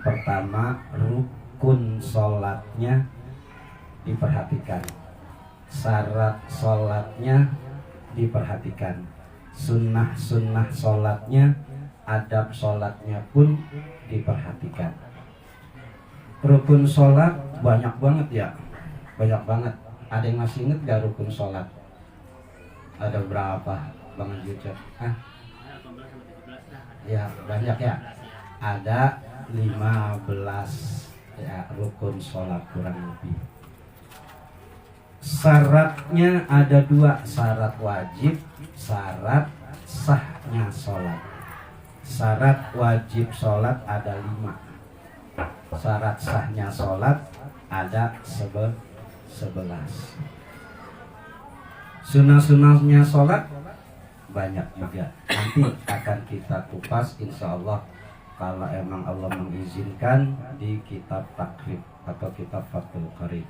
Yang pertama, rukun sholatnya diperhatikan, syarat sholatnya diperhatikan, sunnah-sunnah sholatnya, adab sholatnya pun diperhatikan. Rukun sholat banyak banget ya, banyak banget. Ada yang masih inget gak rukun sholat? Ada berapa Bang Jucep? Ya banyak ya. Ada 15 ya rukun sholat kurang lebih. Syaratnya ada 2, syarat wajib, syarat sahnya sholat. Syarat wajib sholat ada 5, syarat sahnya sholat ada 11. Sunnah-sunnahnya sholat banyak juga. Nanti akan kita kupas insya Allah kalau emang Allah mengizinkan di kitab takrib atau kitab Fathul Qarib.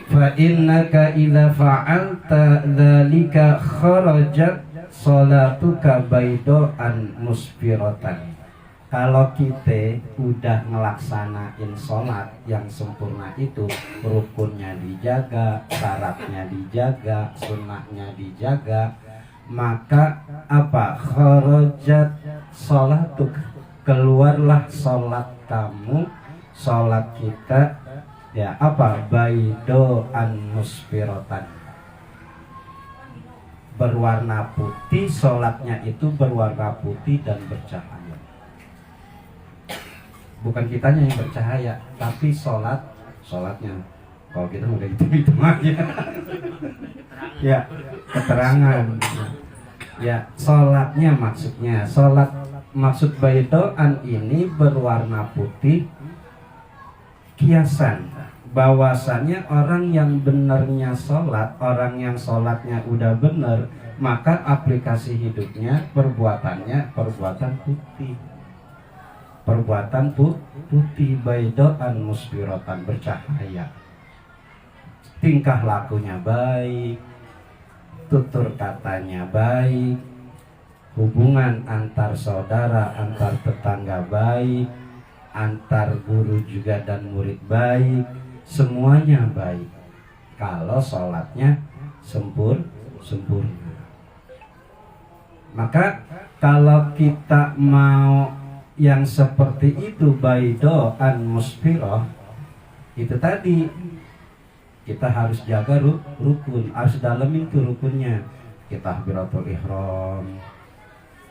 Fa innaka idza fa'alta dzalika kharajat sholatuka baydaan musfiratan. Kalau kita udah ngelaksanain sholat yang sempurna itu, rukunnya dijaga, syaratnya dijaga, sunnahnya dijaga, maka apa? Kharajat sholatuk, keluarlah sholat kamu, sholat kita ya apa? Baidoan musfirotan, berwarna putih, sholatnya itu berwarna putih dan bercahaya. Bukan kitanya yang bercahaya, tapi sholatnya. Kalau kita udah itu aja. Ya, keterangan. Ya, sholatnya maksudnya. Sholat maksud baidoan ini berwarna putih. Kiasan bahwasannya orang yang benarnya sholat, orang yang sholatnya udah benar, maka aplikasi hidupnya, perbuatannya perbuatan putih. Perbuatan putih, baidoan musfirotan, bercahaya. Tingkah lakunya baik, tutur katanya baik, hubungan antar saudara, antar tetangga baik, antar guru juga dan murid baik, semuanya baik kalau sholatnya sempurna. Maka kalau kita mau yang seperti itu baidoan musfiroh, itu tadi kita harus jaga rukun, harus dalemin tuh rukunnya. Kita takbiratul ihram,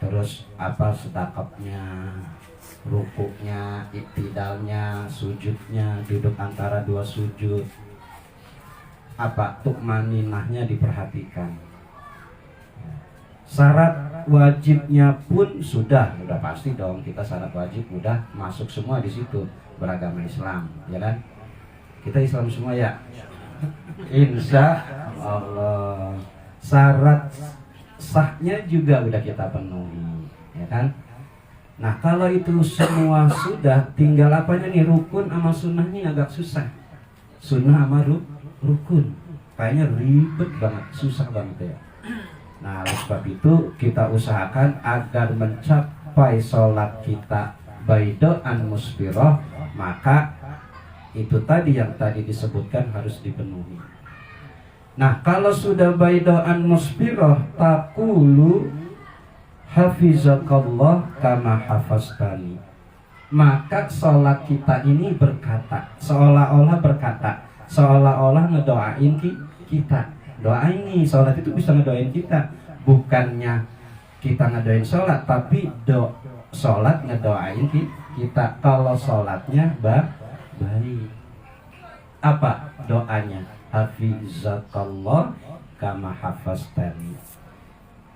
terus apa sedekapnya, rukuknya, iktidalnya, sujudnya, duduk antara 2 sujud, apa tukmaninahnya diperhatikan. Syarat wajibnya pun sudah pasti dong, kita syarat wajib udah masuk semua di situ, beragama Islam, ya kan? Kita Islam semua ya, insya Allah. Syarat sahnya juga udah kita penuhi, ya kan? Nah kalau itu semua sudah, tinggal apanya nih, rukun sama sunnahnya agak susah. Sunnah sama rukun kayaknya ribet banget, susah banget ya. Nah oleh sebab itu kita usahakan agar mencapai sholat kita baidoan musfiroh, maka itu tadi yang tadi disebutkan harus dipenuhi. Nah kalau sudah baidoan musfiroh, taqulu hafizakallah kama hafaztani, maka sholat kita ini berkata, seolah-olah berkata, seolah-olah ngedoain kita. Doa ini, sholat itu bisa ngedoain kita. Bukannya kita ngedoain sholat, tapi sholat ngedoain kita. Kalau sholatnya baik, apa doanya? Hafizakallah kama hafaztani,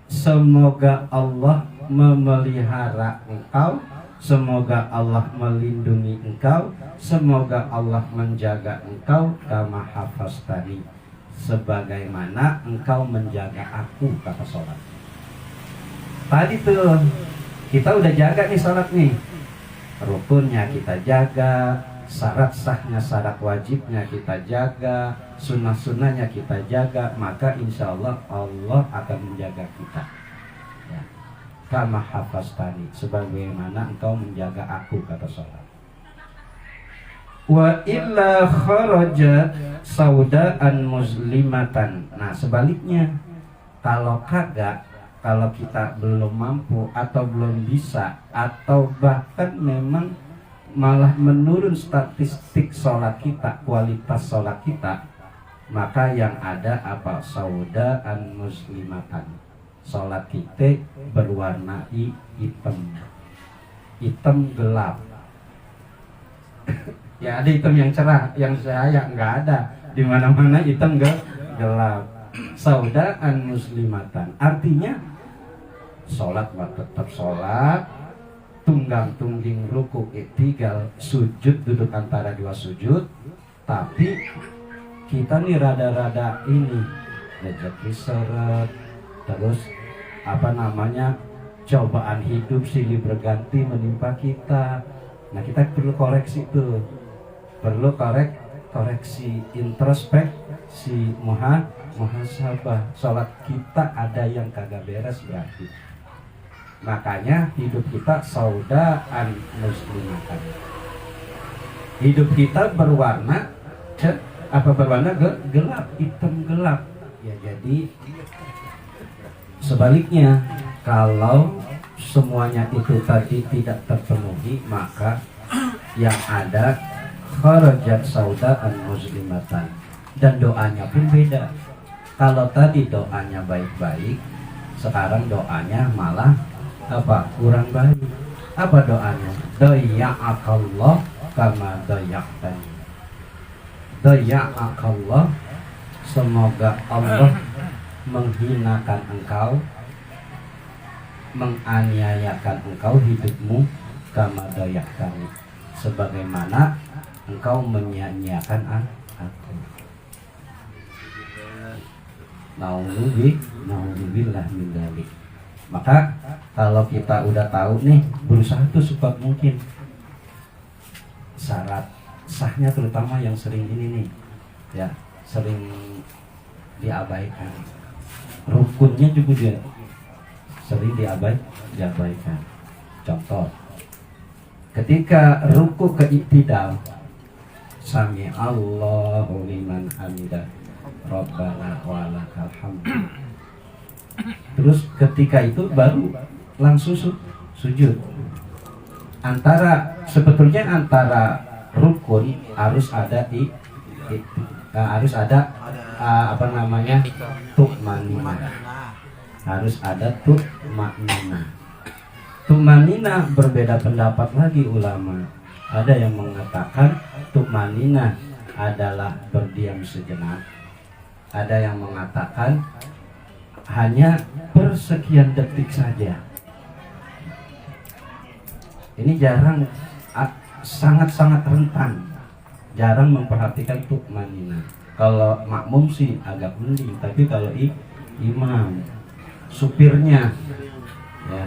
semoga Allah memelihara engkau, semoga Allah melindungi engkau, semoga Allah menjaga engkau, kama hafaztani, sebagaimana engkau menjaga aku, kata sholat. Tadi tuh kita udah jaga nih sholat nih, rukunnya kita jaga, syarat sahnya, syarat wajibnya kita jaga, sunnah-sunnahnya kita jaga, maka insya Allah Allah akan menjaga kita ya. kama hafastani, sebagaimana engkau menjaga aku, kata sholat. Wa illa kharaja saudaan muslimatan. Nah sebaliknya, kalau kagak, kalau kita belum mampu atau belum bisa, atau bahkan memang malah menurun statistik sholat kita, kualitas sholat kita, maka yang ada apa? Saudaan muslimatan, sholat kita berwarna hitam, hitam gelap. Ya ada hitam yang cerah, yang saya nggak ada. Di mana-mana hitam gelap. Saudaan muslimatan, artinya sholat tetap sholat, tunggang tungging ruku iktigal, sujud duduk antara dua sujud, tapi kita nih rada-rada ini rezeki seret, terus apa namanya, cobaan hidup silih berganti menimpa kita. Nah kita perlu koreksi tuh, perlu koreksi, introspeksi, muhasabah. Sholat kita ada yang kagak beres berarti. Makanya hidup kita saudaan muslimatan. Hidup kita berwarna berwarna gelap, hitam gelap. Ya jadi sebaliknya, kalau semuanya itu tadi tidak terpenuhi, maka yang ada kharajat saudaan muslimatan, dan doanya pun beda. Kalau tadi doanya baik-baik, sekarang doanya malah apa? Kurang baik. Apa doanya? Doya'akallah kama doya'tani. Doya'akallah, semoga Allah menghinakan engkau, menganiayakan engkau hidupmu, kama doya'tani, sebagaimana engkau menyia-nyiakan aku. Nauzubillah min dzalik. Maka kalau kita udah tahu nih, berusaha tuh sekuat mungkin. Syarat sahnya terutama yang sering ini nih, ya sering diabaikan. Rukunnya juga dia sering diabaikan. Contoh, ketika ruku ke iktidal, sami Allahu liman hamidah, Rabbana walakal hamd. Terus ketika itu baru langsung sujud. Sebetulnya antara rukun harus ada tu'maninah. Harus ada tu'maninah. Tu'maninah berbeda pendapat lagi ulama. Ada yang mengatakan tu'maninah adalah berdiam sejenak. Ada yang mengatakan hanya persekian detik saja. Ini jarang, sangat-sangat rentan, jarang memperhatikan tu'maninah. Kalau makmum sih agak mending, tapi kalau imam, supirnya, ya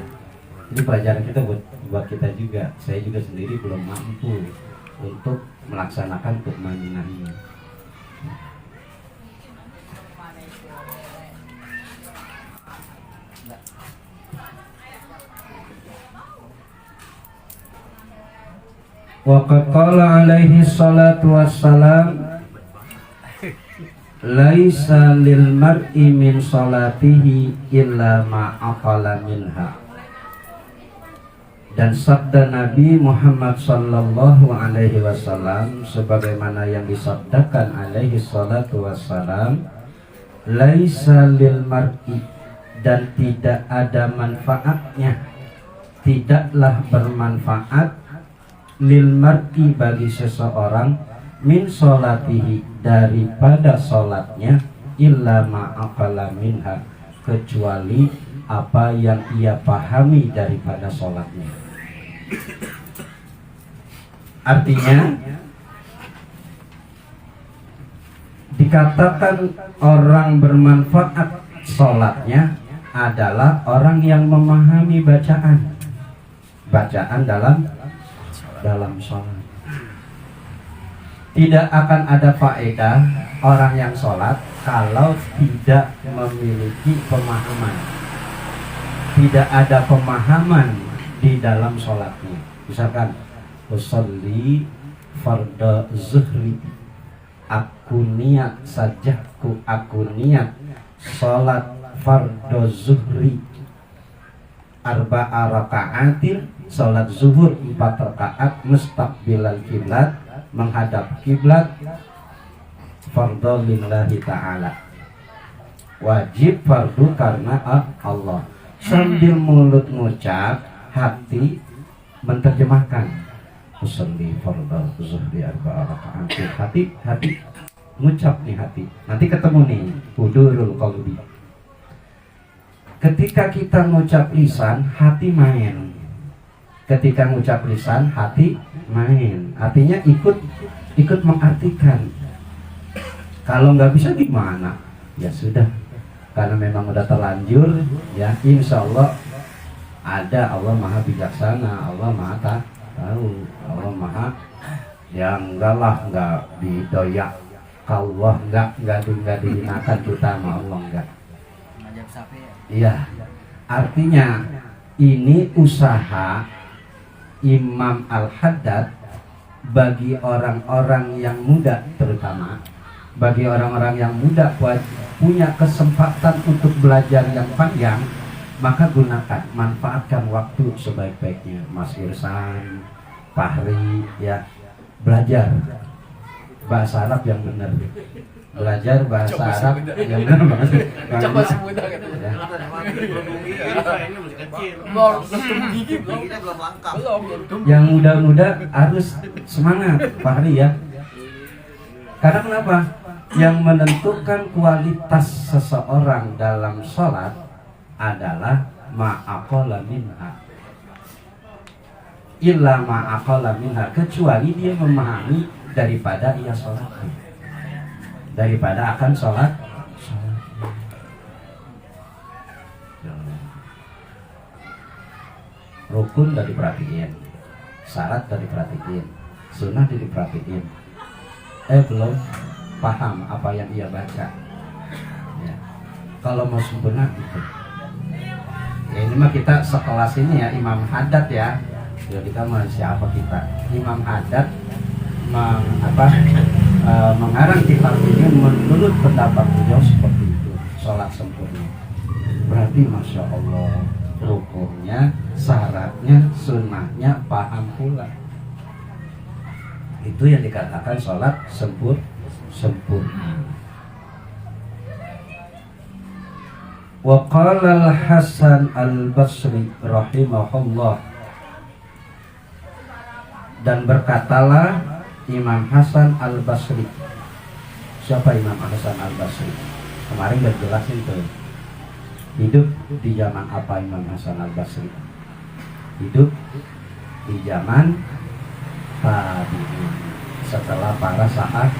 ini pelajaran kita buat kita juga. Saya juga sendiri belum mampu untuk melaksanakan tu'maninah ini. Wa qala alaihi salatu wassalam, laisa lil mar'i min salatihi illa ma aqala minha. Dan sabda Nabi Muhammad sallallahu alaihi wasallam sebagaimana yang disabdakan alaihi salatu wassalam, laisa lil mar'i, dan tidak ada manfaatnya, tidaklah bermanfaat lil mar'i, bagi seseorang, min sholatihi, daripada sholatnya, illa ma'aqala minha, kecuali apa yang ia pahami daripada sholatnya. Artinya dikatakan orang bermanfaat sholatnya adalah orang yang memahami bacaan dalam sholat. Tidak akan ada faedah orang yang sholat kalau tidak memiliki pemahaman. tidak ada pemahaman di dalam sholatnya. Misalkan usolli farda zuhri, aku niat sajahku, aku niat sholat farda zuhri arba'a raka'atin, sholat zuhur 4 rakaat mustaqbilal kiblat, menghadap kiblat, fardu lillahi ta'ala, wajib fardu karena Allah. Sambil mulut ngucap, hati menerjemahkan usolli farda zuhri arba'a raka'atin. Hati ngucap nih, hati nanti ketemu nih hudurul qalbi. Ketika kita ngucap lisan, hati main. Ketika ngucap lisan, hati main. Artinya ikut mengartikan. Kalau nggak bisa gimana? Ya sudah, karena memang udah terlanjur, ya insya Allah ada. Allah maha bijaksana, Allah maha tahu, Allah maha, ya enggak lah, enggak didoyak Allah, enggak dihinakan kita sama Allah, enggak. Iya, artinya ini usaha Imam Al-Haddad bagi orang-orang yang muda, terutama bagi orang-orang yang muda punya kesempatan untuk belajar yang panjang, maka gunakan, manfaatkan waktu sebaik-baiknya. Mas Irsan, Fahri, ya, belajar bahasa Arab yang benar, belajar bahasa Arab yang benar. Coba semudah kan. Yang muda-muda harus semangat, Fahri, ya. Karena kenapa? Yang menentukan kualitas seseorang dalam sholat adalah ma'aqala minha, illa ma'aqala minha, kecuali dia memahami daripada ia sholat, daripada akan sholat. Rukun udah diperhatiin, syarat udah diperhatiin, sunnah udah diperhatiin, belum paham apa yang ia baca, ya. Kalau mau sempurna gitu, ya ini mah kita sekelas ini ya, Imam Haddad, ya. Ya kita mau siapa kita? Imam Haddad mengarang kitab ini menurut pendapat beliau seperti itu, sholat sempurna. Berarti masya Allah, rukunnya, syaratnya, sunnahnya paham pula. Itu yang dikatakan sholat sempurna. Wa qala al-Hasan al-Basri rahimahullah, dan berkatalah Imam Hasan al-Basri. Siapa Imam Hasan al-Basri? Kemarin udah jelasin tuh. Hidup di zaman apa Imam Hasan al-Basri? Hidup di zaman tabi'in, setelah para sahabat.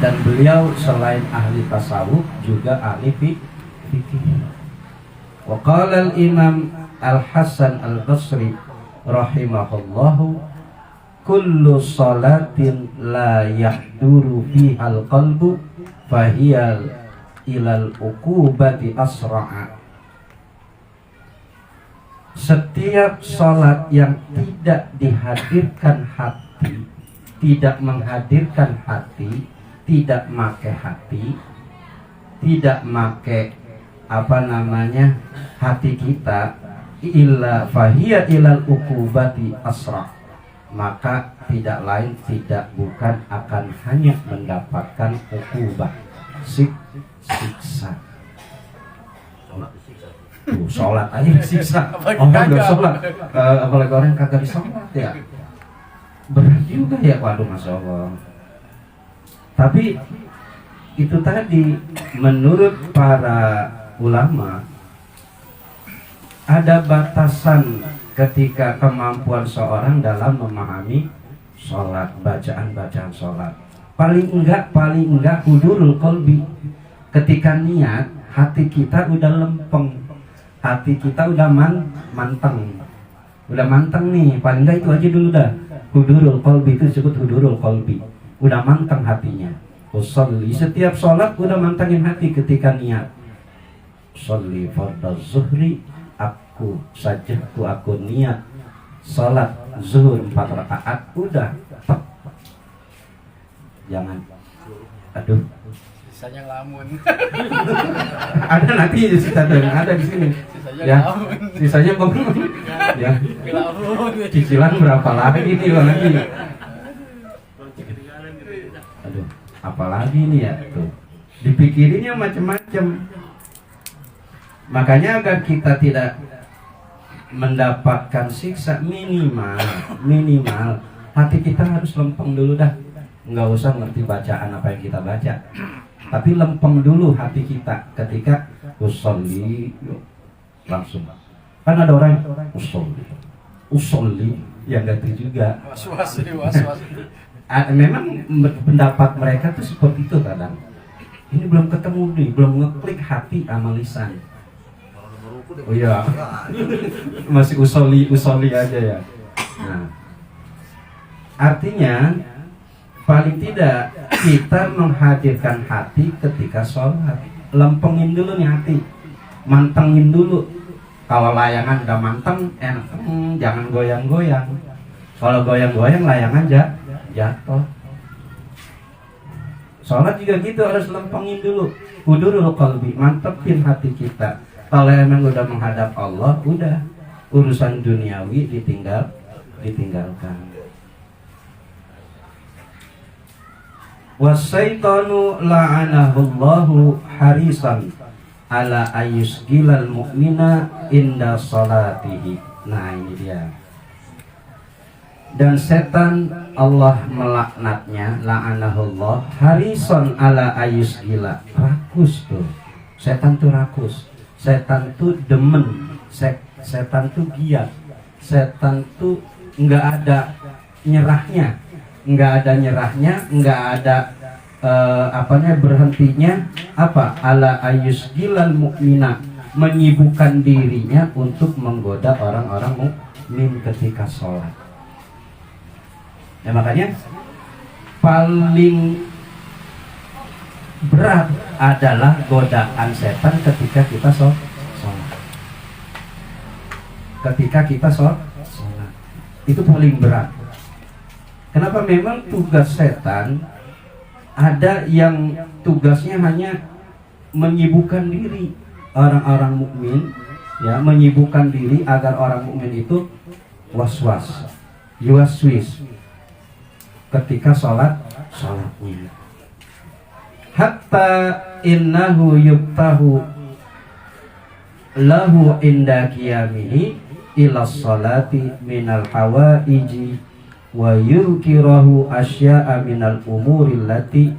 Dan beliau selain ahli tasawuf juga ahli fikih. Wa qala al-Imam al-Hasan al-Basri rahimahullahu, kullu salatin la yahduru fihal qalbu fahiyal ilal uqubati asra'a. Setiap salat yang tidak dihadirkan hati, tidak menghadirkan hati, tidak make hati, tidak make hati kita, illa fahiya ilal uqubati asra', maka tidak lain tidak bukan akan hanya mendapatkan uqubah, siksa. Sholat aja siksa, orang udah sholat, apalagi orang kagak sholat, ya berat juga ya. Waduh, masya Allah. Tapi itu tadi menurut para ulama ada batasan ketika kemampuan seorang dalam memahami sholat, bacaan sholat. Paling enggak hudurul qalbi. Ketika niat, hati kita udah lempeng, hati kita udah manteng nih. Paling enggak itu aja dulu dah. Hudurul qalbi itu disebut hudurul qalbi. Udah manteng hatinya. Usolli, setiap sholat udah mantengin hati ketika niat. sholli fardhu zuhri, aku niat salat zuhur 4 rakaat, udah tek. Jangan aduh sisanya ngelamun. ada nanti sisa ada di sini Sisanya ya, ngelamun. sisanya bangun ya, Ngelamun. cicilan berapa lagi nih lagi, aduh apalagi nih ya tuh, dipikirinnya macam-macam. Makanya agar kita tidak mendapatkan siksa, minimal hati kita harus lempeng dulu dah. Nggak usah ngerti bacaan apa yang kita baca, tapi lempeng dulu hati kita ketika usolli, langsung. Kan ada orang yang usolli yang nggak itu juga. Was-was. Memang pendapat mereka tuh seperti itu kadang. Ini belum ketemu nih, belum ngeklik hati sama lisan. Oh iya, masih usolli aja ya. Nah, artinya paling tidak kita menghadirkan hati ketika sholat. Lempengin dulu nih hati, mantengin dulu. Kalau layangan udah manteng, enak, jangan goyang-goyang. Kalau goyang-goyang layangan jatuh. Sholat juga gitu, harus lempengin dulu. Hudurul qalbi, mantepin hati kita. Kalau emang udah menghadap Allah, udah urusan duniawi ditinggalkan. Wasyaitanu la'anahullahu harisan ala ayyusgilal mu'mina inda salatihi. Nah ini dia. Dan setan Allah melaknatnya, la'anahullah harisan ala ayyusgila. Rakus tuh. Setan tuh rakus. Setan tuh demen. Setan tuh giat. Setan tuh nggak ada nyerahnya. Nggak ada berhentinya apa ala ayyusgilal mu'mina, menyibukkan dirinya untuk menggoda orang-orang mukmin ketika sholat. Ya makanya paling berat adalah godaan setan ketika kita sholat. Ketika kita sholat itu paling berat. Kenapa? Memang tugas setan ada yang tugasnya hanya menyibukkan diri orang-orang mukmin, ya, menyibukkan diri agar orang mukmin itu was-was, yuwaswis ketika sholatnya. Hatta innahu yubtahu lahu inda qiyamihi ila sholati minal hawaiji wa yurkirahu asya'a minal umuril lati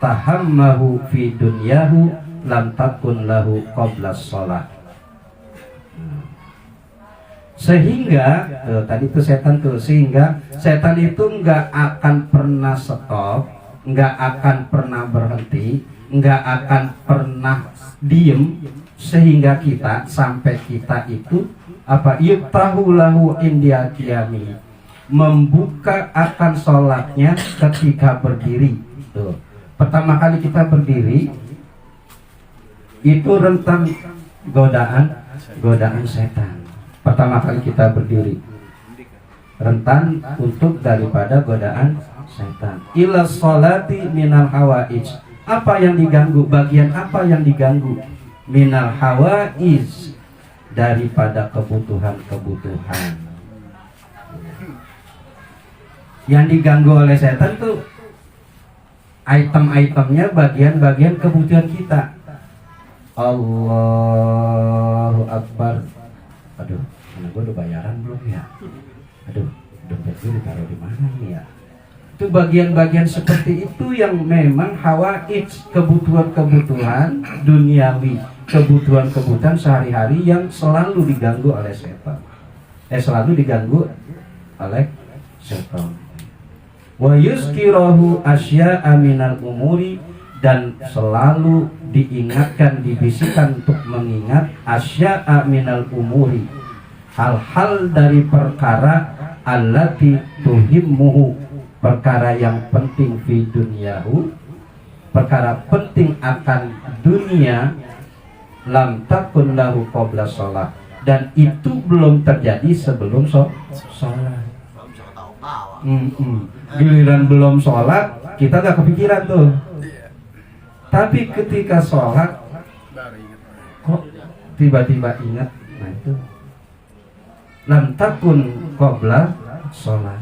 tahammahu fi dunyahu lam takun lahu qabla sholat. Sehingga tadi itu setan tuh, sehingga setan itu nggak akan pernah stop, nggak akan pernah berhenti, nggak akan pernah diem, sehingga kita sampai kita itu apa yuftahu lahu inda qiyami, membuka akan sholatnya ketika berdiri. Tuh. Pertama kali kita berdiri itu rentan godaan setan. Pertama kali kita berdiri rentan untuk daripada godaan setan. Ila sholati minal hawaij. Apa yang diganggu? Bagian apa yang diganggu? Minal hawaij, daripada kebutuhan-kebutuhan. Yang diganggu oleh setan tuh item-itemnya, bagian-bagian kebutuhan kita. Allahu Akbar. Aduh, mana gue udah bayaran belum ya? Aduh, dompet gue ditaruh di mana nih ya? Itu bagian-bagian seperti itu yang memang hawaij, kebutuhan-kebutuhan duniawi, kebutuhan-kebutuhan sehari-hari yang selalu diganggu oleh setan. Selalu diganggu oleh setan. Wa yuzkirahu asya'a minal umuri, dan selalu diingatkan, dibisikkan untuk mengingat asya'a minal umuri, hal-hal dari perkara allati tuhimmuhu, perkara yang penting fi dunyahu, perkara penting akan dunia, lam takun lahu qabla sholat, dan itu belum terjadi sebelum sholat. Giliran belum sholat kita gak kepikiran tuh, tapi ketika sholat kok tiba-tiba ingat. Nah itu lam takun qabla sholat.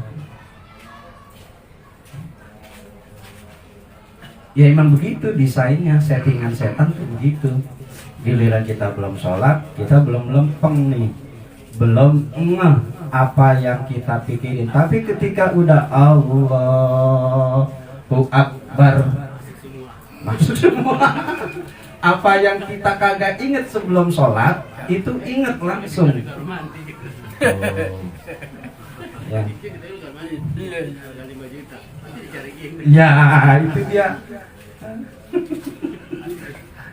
Ya emang begitu desainnya, settingan setan tuh begitu. Giliran kita belum sholat, kita belum lempeng nih, belum ngeh apa yang kita pikirin. Tapi ketika udah Allahu Akbar, masuk semua. Apa yang kita kagak inget sebelum sholat, itu inget langsung. Ya. Ya itu dia.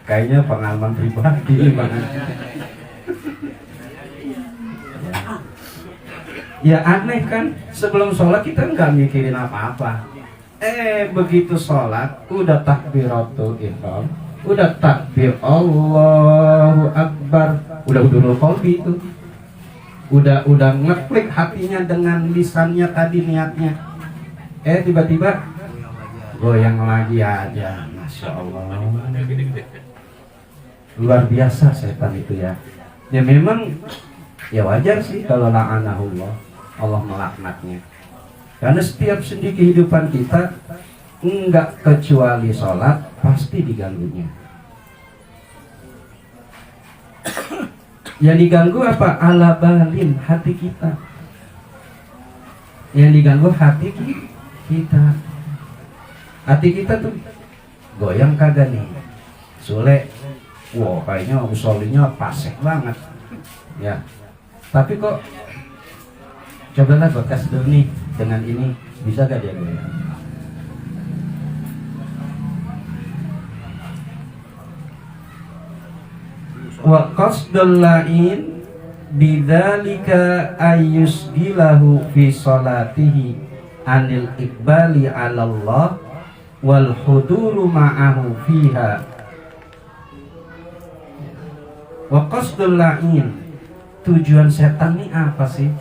Kayaknya pengalaman pribadi banget. Ya aneh kan, sebelum sholat kita nggak mikirin apa-apa. Begitu sholat, udah takbiratul ihram, udah takbir Allahu Akbar, udah udhurul qalbi itu. Udah ngeklik hatinya dengan lisannya tadi niatnya. Tiba-tiba goyang lagi aja. Masya Allah. Luar biasa setan itu ya. Ya memang ya wajar sih kalau la'anahullah, Allah melaknatnya. Karena setiap sendi kehidupan kita, enggak kecuali sholat, pasti diganggunya. Yang diganggu apa? Ala balin, hati kita. Yang diganggu hati kita. Hati kita tuh goyang kagak nih? Sule, wow kayaknya usolnya pasek banget. Ya, tapi kok cobalah gue kasih dulu nih, dengan ini bisa gak dia goyang? Wa qasdul la'in bidzalika ayyusgilahu fi salatihi anil iqbali 'ala Allah wal huduru ma'ahu fiha. Wa qasdul la'in, tujuan setan ini apa sih?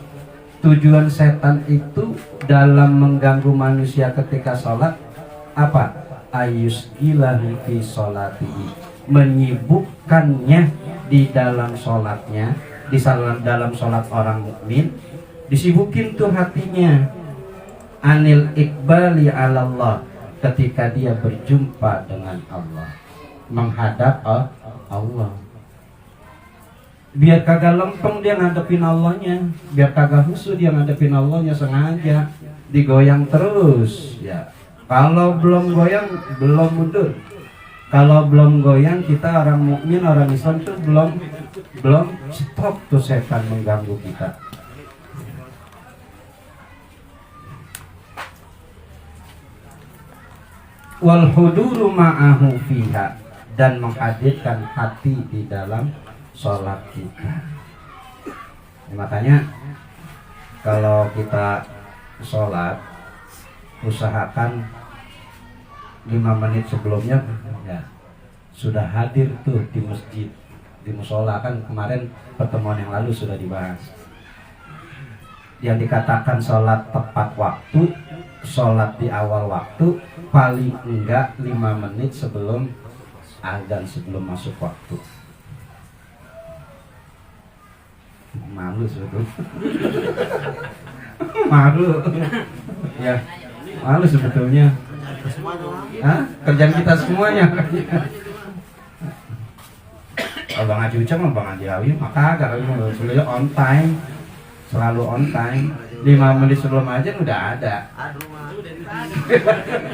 Tujuan setan itu dalam mengganggu manusia ketika sholat apa? Ayyusgilahu fi salatihi, menyibukkannya di dalam sholatnya, dalam sholat orang mukmin, disibukin tuh hatinya. Anil iqbali 'ala Allah, ketika dia berjumpa dengan Allah, menghadap Allah. Biar kagak lempeng dia ngadepin Allahnya, biar kagak khusyuk dia ngadepin Allahnya, sengaja digoyang terus ya. Kalau belum goyang belum mundur. Kalau belum goyang, kita orang mukmin, orang Islam tuh belum stop tuh setan mengganggu kita. Wal huduru ma'ahu fiha, dan menghadirkan hati di dalam sholat kita. Makanya kalau kita sholat, usahakan 5 menit sebelumnya ya sudah hadir tuh di masjid, di musola. Kan kemarin pertemuan yang lalu sudah dibahas. Yang dikatakan sholat tepat waktu, sholat di awal waktu, paling enggak 5 menit sebelum azan, sebelum masuk waktu. Malu sebetulnya. Malu ya, malu sebetulnya. Kerjaan kita semuanya. Kalau Bang Haji Ucap sama Bang Haji Awi maka agak selalu on time, selalu on time. 5 menit sebelum aja udah ada.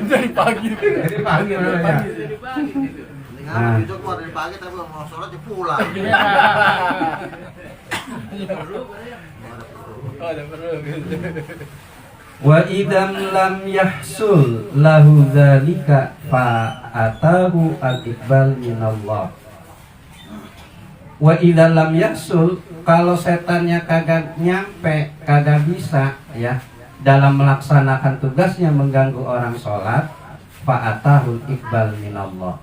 Dari pagi. Dari pagi namanya. Nah, itu keluar dari pagi tapi mau sholat dia pulang. Ada perlu. Wa idam lam yahsul lahu dzalika fa atahu al-iqbal minallah. Wa idam lam yahsul, kalau setannya kagak nyampe, kagak bisa ya dalam melaksanakan tugasnya mengganggu orang sholat, fa atahu al-iqbal minallah,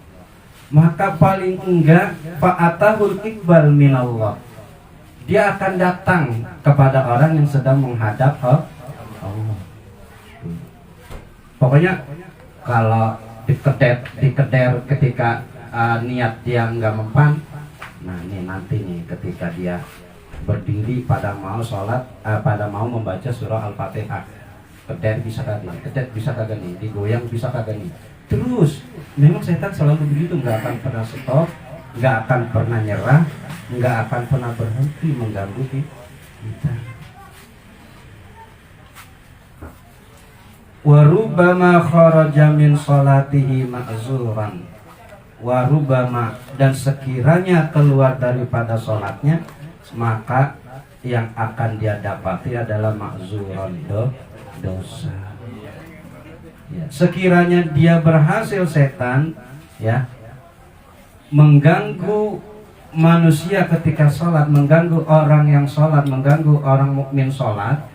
maka paling enggak fa'atahul iqbal minallah, dia akan datang kepada orang yang sedang menghadap Allah. Pokoknya kalau dikeder ketika niat dia enggak mempan, nah ini nanti nih ketika dia berdiri pada mau sholat, pada mau membaca surah Al-Fatihah, keder bisa kagak nih, digoyang bisa kagak nih. Terus memang setan selalu begitu, nggak akan pernah stop, nggak akan pernah nyerah, nggak akan pernah berhenti mengganggu kita. Warubama kharaja min salatihi ma'zuran, warubama, dan sekiranya keluar daripada sholatnya, maka yang akan dia dapati adalah ma'zuran, dosa. Ya, sekiranya dia berhasil setan ya mengganggu manusia ketika sholat, mengganggu orang yang sholat, mengganggu orang mukmin sholat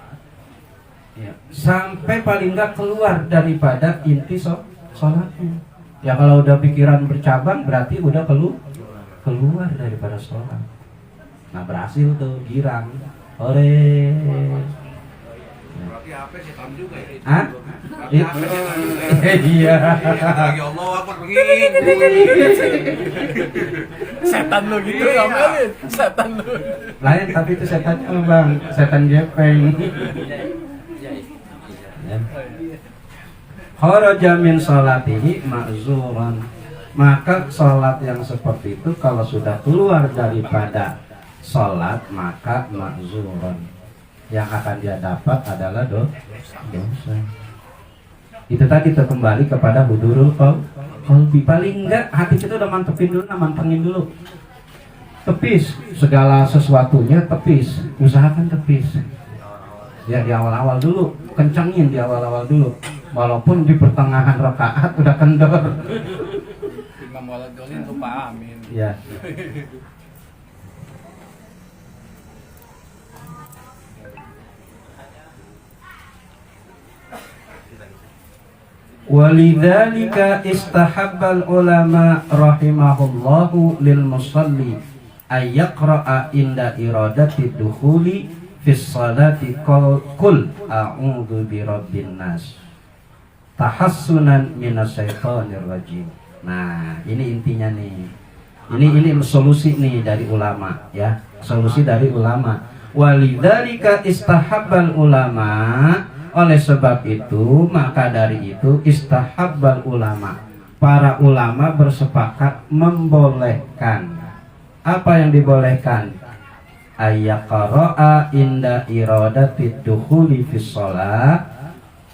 ya, sampai paling nggak keluar daripada inti sholatnya. Ya kalau udah pikiran bercabang berarti udah keluar daripada sholat. Nah berhasil tuh girang. Ore. Berarti HP setan juga ya? Hah? Berarti HP setan juga ya? Iya. Lagi Allah Akbar begini. Setan lu gitu ngapain? Setan lu. Lain tapi itu setannya bang, setan gepeng. Kharaja min salatihi ma'zuran, maka salat yang seperti itu kalau sudah keluar daripada salat maka ma'zuran, yang akan dia dapat adalah dosa. Itu tadi kita kembali kepada hudurul qalbi. Paling enggak hati kita udah mantengin dulu. Tepis segala sesuatunya, tepis, usahakan tepis. Ya di awal-awal dulu, kencengin di awal-awal dulu. Walaupun di pertengahan rakaat udah kendor. Imam Waladolin lupa amin. Ya. Walidzalika istahabbal ulama rahimahullahu lil musalli ay yaqra'a inda iradati dukhuli fis salati qul a'udzu birabbin nas tahassunan minas syaitonir rajim. Nah, ini intinya nih. Ini solusi nih dari ulama ya. Solusi dari ulama. Walidzalika istahabbal ulama, oleh sebab itu, maka dari itu istahabbal ulama, para ulama bersepakat membolehkan. Apa yang dibolehkan? Ayyaqra'a inda iradati dukhuli fis shalah,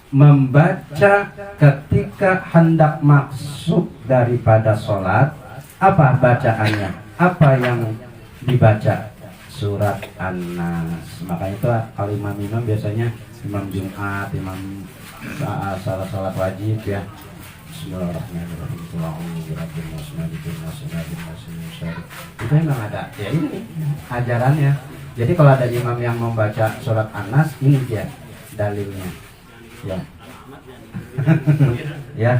membaca ketika hendak masuk daripada sholat. Apa bacaannya? Apa yang dibaca? Surat An-Nas. Makanya itu kalau imam biasanya imam Jumat, imam salat wajib ya. Bismillahirrahmanirrahim. Itu memang ada. Ya ini ajarannya. Jadi kalau ada imam yang membaca surat An-Nas, ini dia dalilnya. Ya. Ya.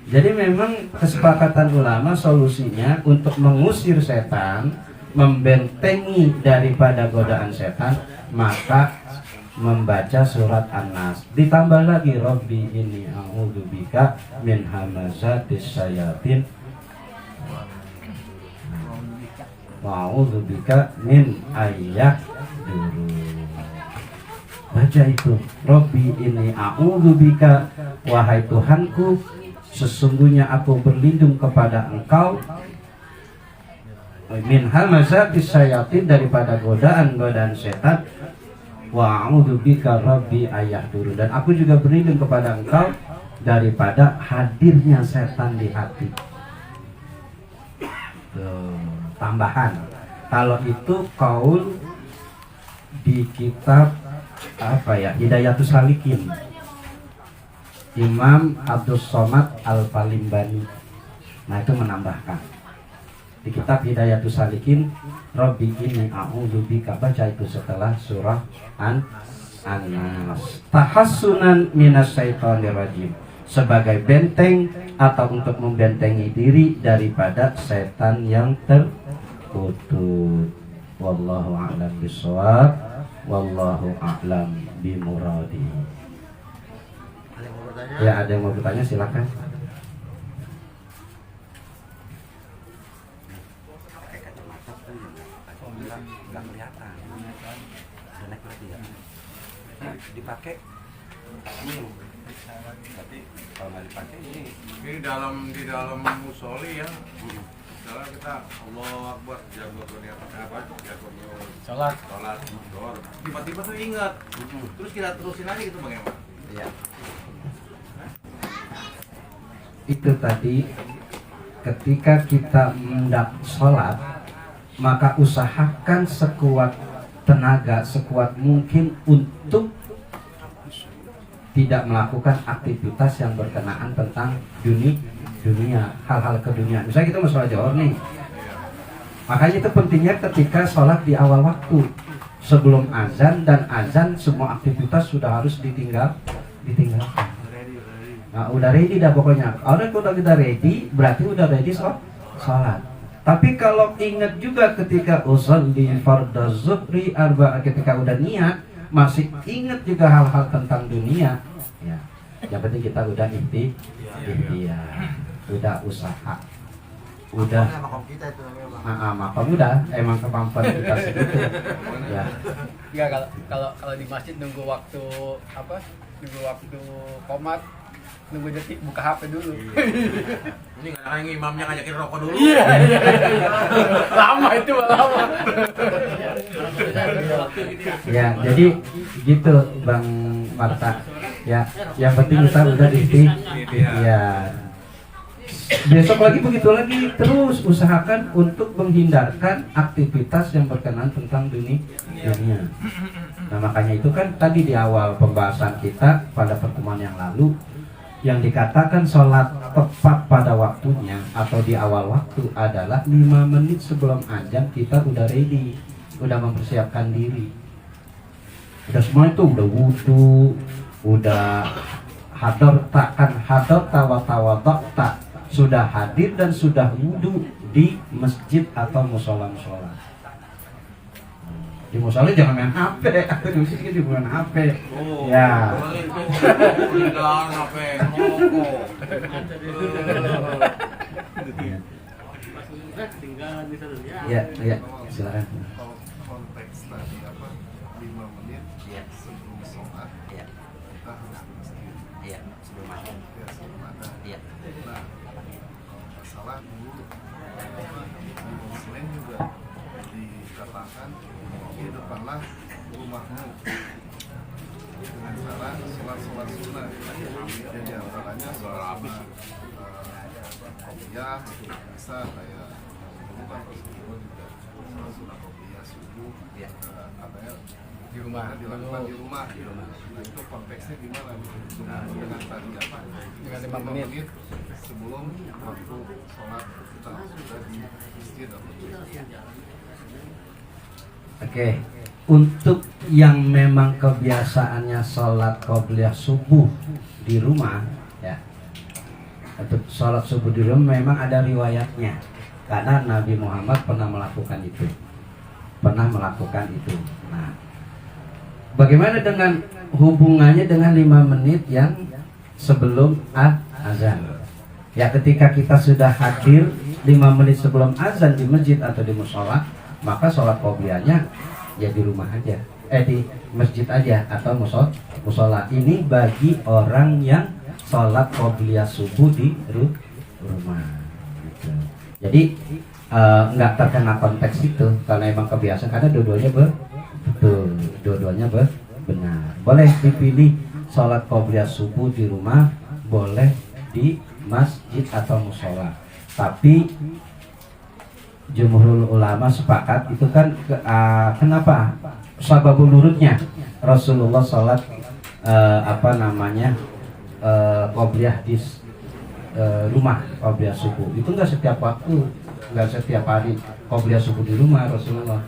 Jadi memang kesepakatan ulama solusinya untuk mengusir setan, membentengi daripada godaan setan, maka membaca surat An-Nas. Ditambah lagi Rabbi inni a'udzubika min hamazatis syayatin wa a'udzubika min ayyadurun. Baca itu, Rabbi inni a'udzubika, wahai Tuhanku, sesungguhnya aku berlindung kepada Engkau, min hamazatis syayatin, daripada godaan-godaan setan, wa a'udzubika Rabbi ayahdurun, dan aku juga berlindung kepada Engkau daripada hadirnya setan di hati. Tambahan, kalau itu qaul di kitab apa ya, Hidayatus Salikin, Imam Abdus Somad Al-Palimbani. Nah itu menambahkan di kitab Hidayatus Salikin, Rabbi inni a'udzubika, baca itu setelah surah An-Nas, tahassunan minas syaitonir rajim, sebagai benteng atau untuk membentengi diri daripada setan yang terkutuk. Wallahu a'lam bishawab. Wallahu a'lam bimuradi. Ada yang mau bertanya? Ya, ada yang mau bertanya silakan. Pakai kacamata kan nggak kelihatan. Jelek lagi ya. Nah, dipakai ini tapi kalau nggak dipakai ini Ini di dalam musoli ya. Misalnya kita Allah Akbar, jago dunia apa? Jago Sholat. sholat, doa. Tiba-tiba tuh ingat. Terus kita terusin aja gitu bagaimana? ya Itu tadi ketika kita hendak sholat, maka usahakan sekuat tenaga, sekuat mungkin untuk tidak melakukan aktivitas yang berkenaan tentang dunia, hal-hal ke dunia. Misalnya kita mau sholat Johor nih, makanya itu pentingnya ketika sholat di awal waktu, sebelum azan dan azan, semua aktivitas sudah harus ditinggalkan. Nah, udah ready dah pokoknya. Udah kita ready, berarti udah ready sholat. Tapi kalau ingat juga ketika usolli fardhu zuhri arba'a, ketika udah niat masih ingat juga hal-hal tentang dunia, ya. Yang penting kita udah ikhtiar, udah usaha, udah Ini makom kita itu namanya, Bang. makom udah emang kemampuan kita segitu, ya. Enggak, kalau di masjid nunggu waktu apa? Nunggu waktu komat, nunggu detik buka HP dulu. Ini nggak ada yang imamnya ngajakin rokok dulu. Iya. Lama itu lama. Ya, jadi gitu Bang Marta. Ya, yang penting kita udah ya. Besok lagi begitu lagi, terus usahakan untuk menghindarkan aktivitas yang berkenaan tentang dunia. Nah, makanya itu kan tadi di awal pembahasan kita pada pertemuan yang lalu, yang dikatakan sholat tepat pada waktunya atau di awal waktu adalah 5 menit sebelum azan kita udah ready, udah mempersiapkan diri, udah semua itu, udah wudu, udah hadar tawa sudah hadir dan sudah wudu di masjid atau musola. Di musola jangan main HP, atau di masjid juga main HP. Ya. Jangan sampai rokok. Ya, silakan. Kalau konteks tadi apa 5 menit sebelum sholat ya kita harus ke masjid ya sebelum makan ya sebelum makan. ya Nah, kalau nggak salah dulu di Muslim juga dikatakan hidupkanlah rumahmu dengan cara sholat sunnah. Jadi antaranya sholat sunnah qobliyah itu bisa kayak bukan Rasulullah juga sholat sunnah qobliyah subuh Ya. katanya Di rumah dilakukan di dulu. rumah. Nah, itu konteksnya gimana? Dengan tadi apa? Dengan 5 menit. Sebelum waktu sholat kita sudah di masjid atau Oke. Untuk yang memang kebiasaannya sholat qobliyah subuh di rumah, ya. Untuk sholat subuh di rumah memang ada riwayatnya, karena Nabi Muhammad pernah melakukan itu. Nah, bagaimana dengan hubungannya dengan 5 menit yang sebelum azan? Ya, ketika kita sudah hadir 5 menit sebelum azan di masjid atau di musola, maka sholat qobliyahnya ya di rumah aja, di masjid aja atau musola. Ini bagi orang yang sholat qobliyah subuh di rumah. Gitu. Jadi nggak terkena konteks itu karena emang kebiasaan, karena dua-duanya benar. Boleh dipilih sholat qobliyah subuh di rumah, boleh di masjid atau musola. Tapi jumhurul ulama sepakat itu kan kenapa? Sababul nurutnya Rasulullah sholat qobliyah di rumah, qobliyah subuh itu nggak setiap waktu, nggak setiap hari qobliyah subuh di rumah Rasulullah.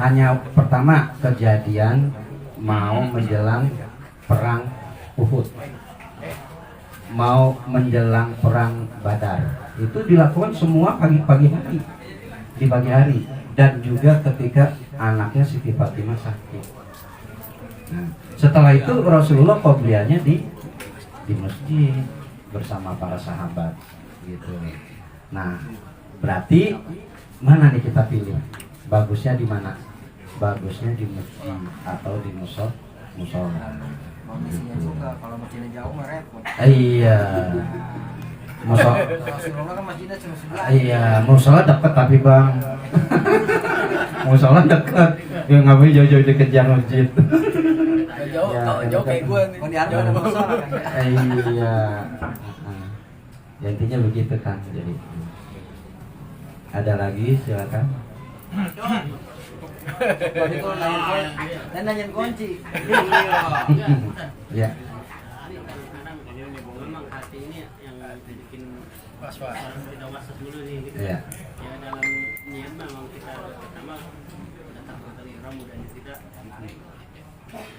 Hanya pertama kejadian mau menjelang perang Uhud, mau menjelang perang Badar. Itu dilakukan semua pagi-pagi hari, di pagi hari, dan juga ketika anaknya Siti Fatimah sakit. Nah, setelah itu Rasulullah qobliyahnya di masjid bersama para sahabat gitu. Nah, berarti mana nih kita pilih? Bagusnya di mana? Bagusnya di masjid atau di musola? Kondisinya juga, kalau masjidnya jauh mah repot. Iya. Musola. Rasulullah kan masjidnya cuma sebelah. Iya, musola dekat tapi bang. Musola dekat. Ya nggak boleh jauh-jauh deket yang masjid. Jauh, Ya, kalau jauh kayak gue nih. Kalau di Arab ada masalah kan ya. Iya. Ya, intinya begitu kan. Jadi ada lagi silakan. Kalau itu nanyain kunci. Ya. Kadang-kadang memang hati ini yang bikin Was-was. kita was-was dulu nih gitu. Iya. Ya dalam niat memang kita pertama udah takbiratul ihram udah kita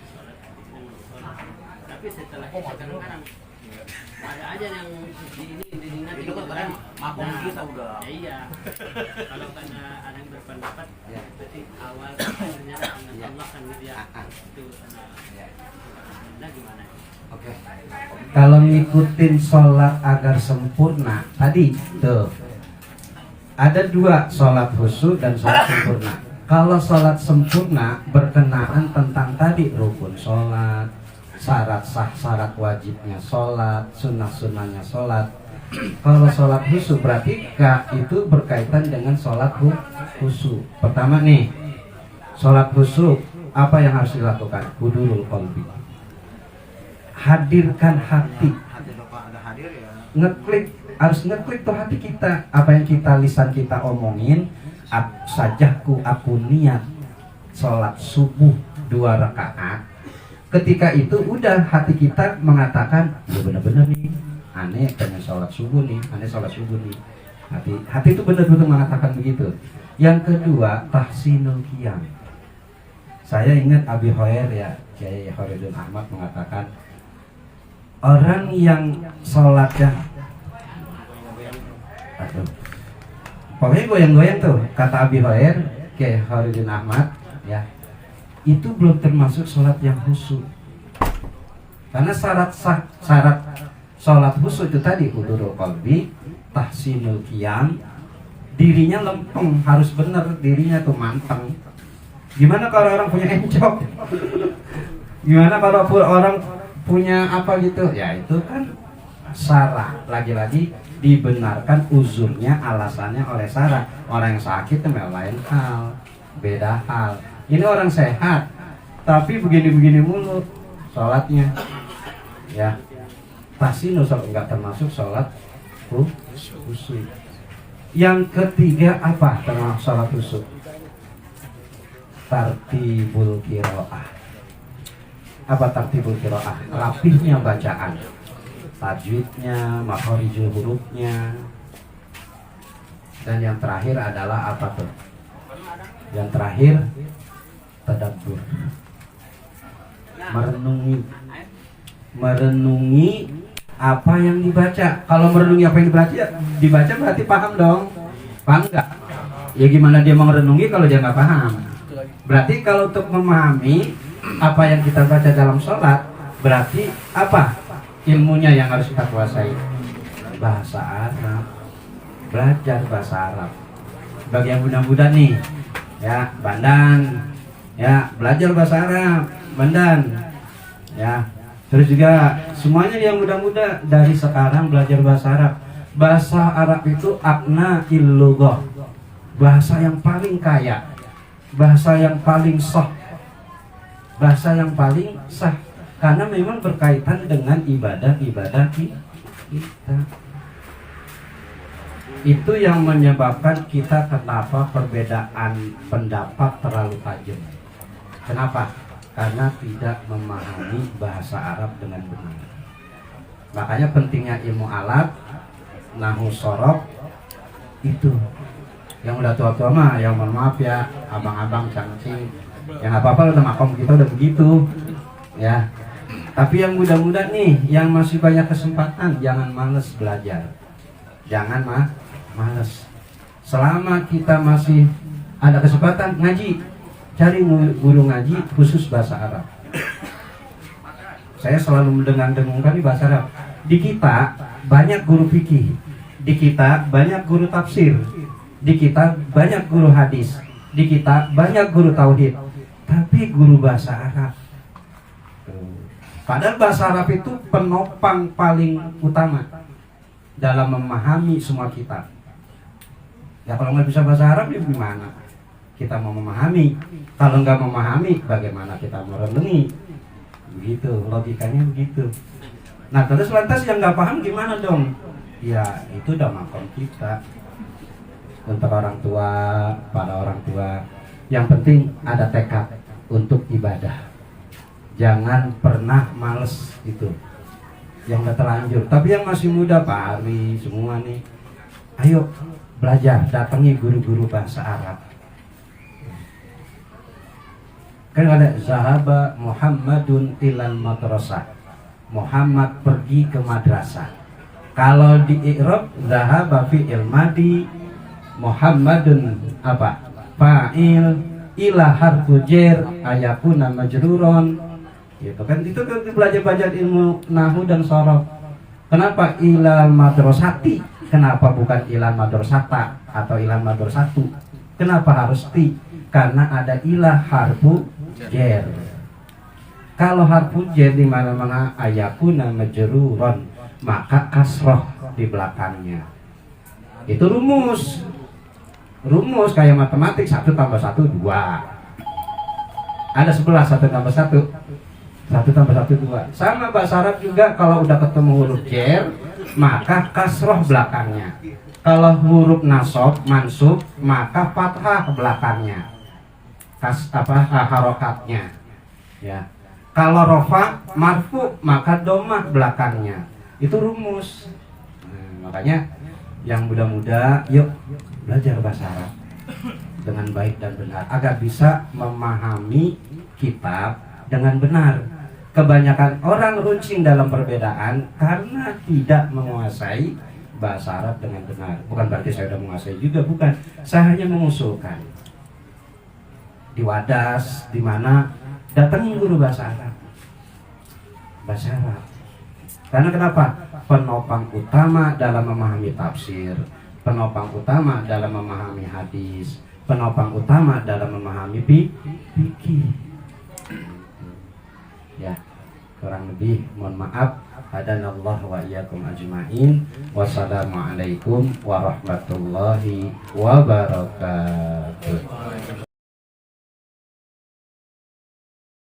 sholat sholat. Tapi setelah itu kadang-kadang ada aja yang di ingat Itu kan karena makom kita udah. Ya, iya. Kalau ada yang berpendapat berarti awal ternyata dengan Allah kan gitu ya. Itu nah gimana? Oke. Kalau ngikutin sholat agar sempurna, tadi tuh ada dua, sholat khusyuk dan sholat sempurna. Kalau sholat sempurna berkenaan tentang tadi rukun sholat, syarat sah, syarat wajibnya sholat, sunnah-sunnahnya sholat. Kalau sholat khusyuk berarti itu berkaitan dengan sholat khusyuk. Pertama nih, sholat khusyuk apa yang harus dilakukan? Hudurul qalbi. Hadirkan hati. Hati Bapak ada hadir ya. Ngeklik, harus ngeklik tuh hati kita. Apa yang kita lisan kita omongin, sajahku aku niat sholat subuh 2 rakaat. Ketika itu udah hati kita mengatakan, ya benar-benar nih, aneh pengen sholat subuh nih, aneh sholat subuh nih. Hati itu benar-benar mengatakan begitu. Yang kedua, tahsinul qiyam. Saya ingat Abi Hoer ya, Kiai Horidun Ahmad mengatakan, orang yang sholatnya, aduh, pokoknya goyang-goyang tuh, kata Abi Hoer, Kiai Horidun Ahmad, ya, itu belum termasuk sholat yang khusyuk. Karena syarat sholat khusyuk itu tadi hudurul qalbi, tahsinul qiyam, dirinya lempeng, harus benar, dirinya tuh manteng. Gimana kalau orang punya encok? Gimana kalau orang punya apa gitu? Ya itu kan sarah. Lagi-lagi dibenarkan uzurnya, alasannya oleh sarah. Orang yang sakit itu lain hal, beda hal. Ini orang sehat, tapi begini-begini mulu sholatnya. Ya, pasti sholat nggak termasuk sholat khusyuk. Yang ketiga apa termasuk sholat khusyuk? Tartibul qiraah. Apa tartibul qiraah? Rapihnya bacaan, tajwidnya, makharijul hurufnya. Dan yang terakhir adalah apa tuh? Yang terakhir tadabbur. Merenungi apa yang dibaca. Kalau merenungi apa yang dibaca berarti paham dong. Paham nggak? Ya gimana dia mau merenungi kalau dia nggak paham? Berarti kalau untuk memahami apa yang kita baca dalam sholat, berarti apa ilmunya yang harus kita kuasai? Bahasa Arab. Belajar bahasa Arab. Bagi yang muda-muda nih, ya Bandan, ya belajar bahasa Arab, Bandan, ya. Terus juga semuanya yang muda-muda dari sekarang belajar bahasa Arab. Bahasa Arab itu akna illughah, bahasa yang paling kaya, bahasa yang paling sah, bahasa yang paling sah, karena memang berkaitan dengan ibadah-ibadah kita. Itu yang menyebabkan kita kenapa perbedaan pendapat terlalu tajam. Kenapa? Karena tidak memahami bahasa Arab dengan benar. Makanya pentingnya ilmu alat, nahu sorof, itu. Yang udah tua-tua mah, yang mohon maaf ya, abang-abang cangcing, yang apa-apa udah makom kita udah begitu, ya. Tapi yang muda-muda nih, yang masih banyak kesempatan, jangan males belajar. Jangan males. Selama kita masih ada kesempatan ngaji, cari guru ngaji khusus bahasa Arab. Saya selalu mendengar-dengungkan di bahasa Arab. Di kita banyak guru fikih, di kita banyak guru tafsir, di kita banyak guru hadis, di kita banyak guru tauhid, tapi guru bahasa Arab. Padahal bahasa Arab itu penopang paling utama dalam memahami semua kitab. Ya kalau nggak bisa bahasa Arab, ya gimana kita mau memahami? Kalau nggak memahami, bagaimana kita merenungi? Begitu, logikanya begitu. Nah terus lantas yang nggak paham gimana dong? Ya itu udah makom kita. Untuk orang tua, para orang tua, yang penting ada tekad untuk ibadah. Jangan pernah males itu. Yang udah terlanjur. Tapi yang masih muda, Pak Ari, semua nih, ayo belajar, datangi guru-guru bahasa Arab. Kan ada zahaba Muhammadun ilal madrasah. Muhammad pergi ke madrasah. Kalau di i'rab zahaba fi'il madi, Muhammadun apa? Fa'il, ila harfu jar ayakuna majruron. Gitu kan, itu kan belajar ilmu nahwu dan sorof. Kenapa ilal madrasati? Kenapa bukan ilal madrasata atau ilal madrasatu? Kenapa harus ti? Karena ada ilah harfu jar. Kalau harfu jar di mana-mana ayakuna majruron, maka kasroh di belakangnya. Itu rumus kayak matematik, 1 tambah 1 2. Ada 11, 1 tambah 1 1 tambah 1 2. Sama bahasa Arab juga, kalau udah ketemu huruf jar, maka kasroh belakangnya. Kalau huruf nasab mansub, maka fathah belakangnya. Harokatnya. Ya. Kalau rofa marfu, maka domah belakangnya. Itu rumus. Nah, makanya yang muda-muda, yuk belajar bahasa Arab dengan baik dan benar agar bisa memahami kitab dengan benar. Kebanyakan orang runcing dalam perbedaan karena tidak menguasai bahasa Arab dengan benar. Bukan berarti saya sudah menguasai juga, bukan. Saya hanya mengusulkan di wadas, di mana datangi guru bahasa Arab. Bahasa Arab. Karena kenapa? Penopang utama dalam memahami tafsir, penopang utama dalam memahami hadis, penopang utama dalam memahami fikih. Ya, kurang lebih mohon maaf. Hadanallahu wa iyyakum ajmain. Wassalamualaikum warahmatullahi wabarakatuh.